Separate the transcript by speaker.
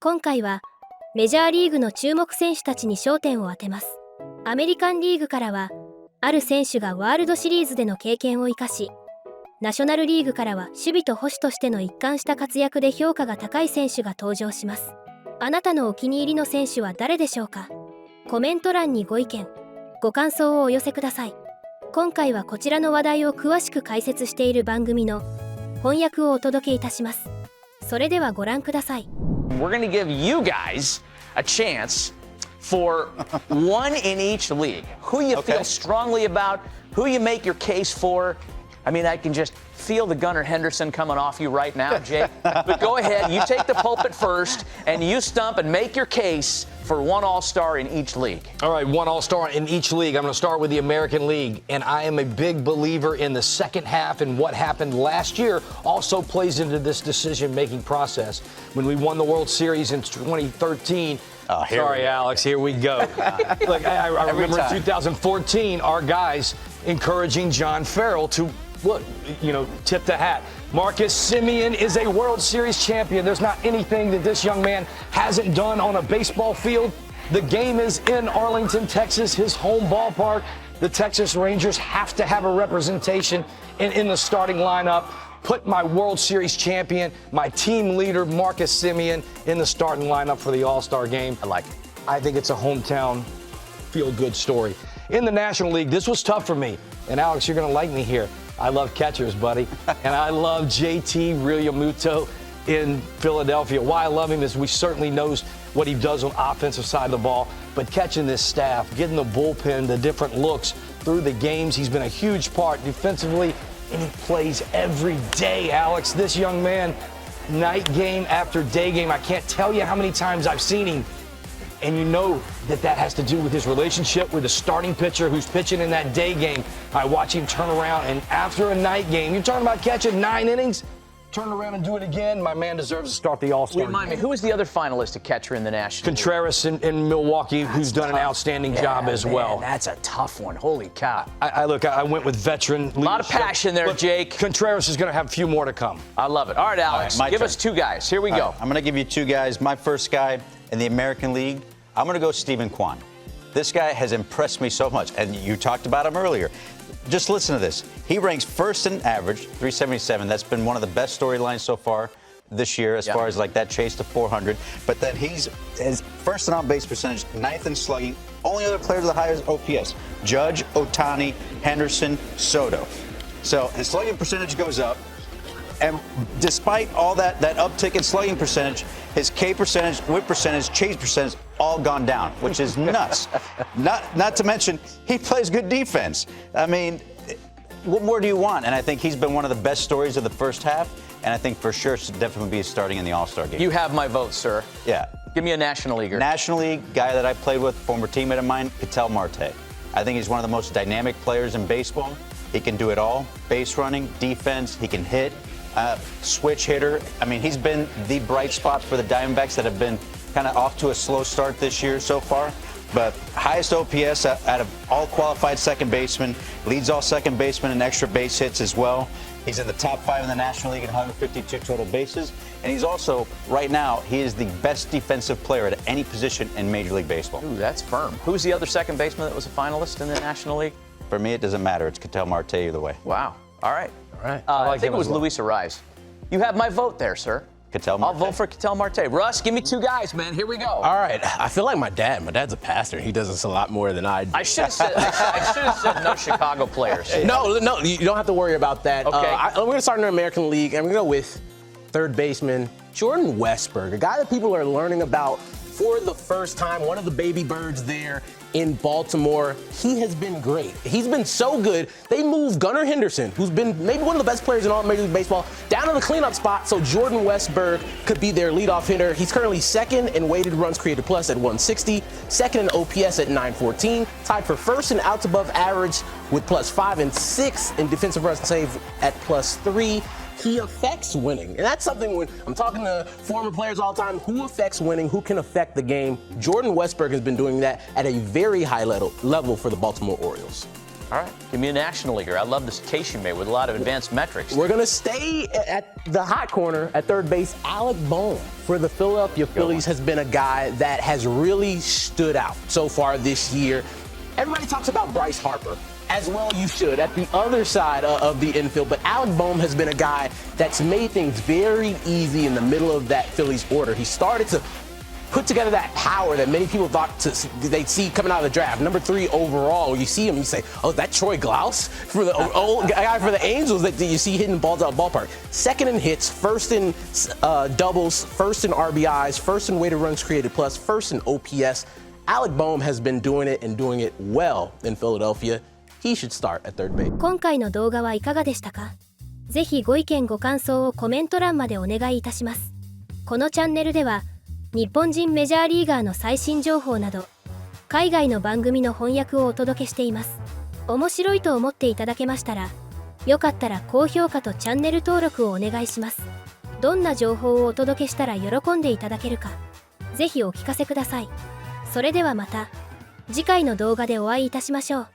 Speaker 1: 今回はメジャーリーグの注目選手たちに焦点を当てます。アメリカンリーグからはある選手がワールドシリーズでの経験を生かし、ナショナルリーグからは守備と保守としての一貫した活躍で評価が高い選手が登場します。あなたのお気に入りの選手は誰でしょうか？コメント欄にご意見、ご感想をお寄せください。今回はこちらの話題を詳しく解説している番組の翻訳をお届けいたします。それではご覧ください。
Speaker 2: We're going to give you guys a chance for one in each league. Who you feel strongly about, who you make your case for. I mean, I can just feel the Gunnar Henderson coming off you right now, Jake. But go ahead, you take the pulpit first, and you stump and make your case for one All-Star in each league.
Speaker 3: All right, one All-Star in each league. I'm going to start with the American League, and I am a big believer in the second half, and what happened last year also plays into this decision-making process. When we won the World Series in 2013, sorry, Alex, here we go. Look, I remember in 2014, our guys encouraging John Farrell to, look, tip the hat. Marcus Semien is a World Series champion. There's not anything that this young man hasn't done on a baseball field. The game is in Arlington, Texas, his home ballpark. The Texas Rangers have to have a representation in the starting lineup. Put my World Series champion, my team leader, Marcus Semien, in the starting lineup for the All-Star game.
Speaker 2: I like it.
Speaker 3: I think it's a hometown feel-good story. In the National League, this was tough for me. And Alex, you're going to like me here. I love catchers, buddy. And I love JT Realmuto in Philadelphia. Why I love him is we certainly knows what he does on offensive side of the ball, but catching this staff, getting the bullpen, the different looks through the games, he's been a huge part defensively, and he plays every day, Alex. This young man, night game after day game, I can't tell you how many times I've seen him. And you know that has to do with his relationship with the starting pitcher who's pitching in that day game. I watch him turn around, and after a night game, you're talking about catching 9 innings, turn around and do it again. My man deserves to start the All-Star.
Speaker 2: Remind me, who was the other finalist at catcher in the National League?
Speaker 3: Contreras in Milwaukee, who's done an outstanding job as well.
Speaker 2: That's a tough one. Holy cow.
Speaker 3: I went with veteran.
Speaker 2: A lot of passion there, Jake.
Speaker 3: Contreras is going to have a few more to come.
Speaker 2: I love it. All right, Alex, give us two guys. Here we go.
Speaker 4: Right, I'm going to give you two guys. My first guy in the American League, I'm going to go Stephen Kwan. This guy has impressed me so much, and you talked about him earlier. Just listen to this. He ranks first in average, 377. That's been one of the best storylines so far this year as far as like that chase to 400. But then he's first in on-base percentage, 9th in slugging. Only other player to the highest OPS, Judge, Ohtani, Henderson, Soto. So his slugging percentage goes up. And despite all that uptick in slugging percentage, his K percentage, whip percentage, chase percentage, all gone down, which is nuts. Not to mention, he plays good defense. I mean, what more do you want? And I think he's been one of the best stories of the first half, and I think for sure should definitely be starting in the All-Star game.
Speaker 2: You have my vote, sir.
Speaker 4: Yeah.
Speaker 2: Give me a National Leaguer.
Speaker 4: National League guy that I played with, former teammate of mine, Ketel Marte. I think he's one of the most dynamic players in baseball. He can do it all: base running, defense. He can hit. Switch hitter. I mean, he's been the bright spot for the Diamondbacks that have been kind of off to a slow start this year so far. But highest OPS out of all qualified second basemen, leads all second basemen in extra base hits as well. He's in the top 5 in the National League at 152 total bases. And he's also, right now, he is the best defensive player at any position in Major League Baseball.
Speaker 2: Ooh, that's firm. Who's the other second baseman that was a finalist in the National League?
Speaker 4: For me, it doesn't matter. It's Ketel Marte either way.
Speaker 2: Wow. All right.
Speaker 3: All right.
Speaker 2: I think it was Luis Ariz. You have my vote there, sir.
Speaker 4: Ketel Marte.
Speaker 2: I'll vote for Ketel Marte. Russ, give me two guys, man. Here we go.
Speaker 5: All right. I feel like my dad. My dad's a pastor. He does this a lot more than I do.
Speaker 2: I should have said no Chicago players.
Speaker 5: No, you don't have to worry about that.
Speaker 2: Okay.
Speaker 5: We're going to start in the American League, and we're going to go with third baseman Jordan Westburg, a guy that people are learning about for the first time, one of the baby birds there in Baltimore. He has been great. He's been so good, they moved Gunnar Henderson, who's been maybe one of the best players in all Major League Baseball, down to the cleanup spot so Jordan Westburg could be their leadoff hitter. He's currently second in weighted runs created plus at 160, second in OPS at 914, tied for first in outs above average with +5, and sixth in defensive runs saved at +3. He affects winning. And that's something when I'm talking to former players all the time, who affects winning, who can affect the game. Jordan Westburg has been doing that at a very high level for the Baltimore Orioles.
Speaker 2: All right, give me a national leaguer. I love this case you made with a lot of advanced metrics.
Speaker 5: We're going to stay at the hot corner at third base. Alec Bohm for the Philadelphia Phillies has been a guy that has really stood out so far this year. Everybody talks about Bryce Harper. As well you should, at the other side of the infield. But Alec Bohm has been a guy that's made things very easy in the middle of that Phillies order. He started to put together that power that many people thought they'd see coming out of the draft. Number 3 overall, you see him, you say, oh, is that Troy Glaus for the old guy for the Angels that you see hitting balls out of the ballpark? Second in hits, first in doubles, first in RBIs, first in weighted runs created plus, first in OPS. Alec Bohm has been doing it and doing it well in Philadelphia. He should start at third base.
Speaker 1: 今回の動画はいかがでしたか？ぜひご意見ご感想をコメント欄までお願いいたします。このチャンネルでは日本人メジャーリーガーの最新情報など海外の番組の翻訳をお届けしています。面白いと思っていただけましたらよかったら高評価とチャンネル登録をお願いします。どんな情報をお届けしたら喜んでいただけるかぜひお聞かせください。それではまた次回の動画でお会いいたしましょう。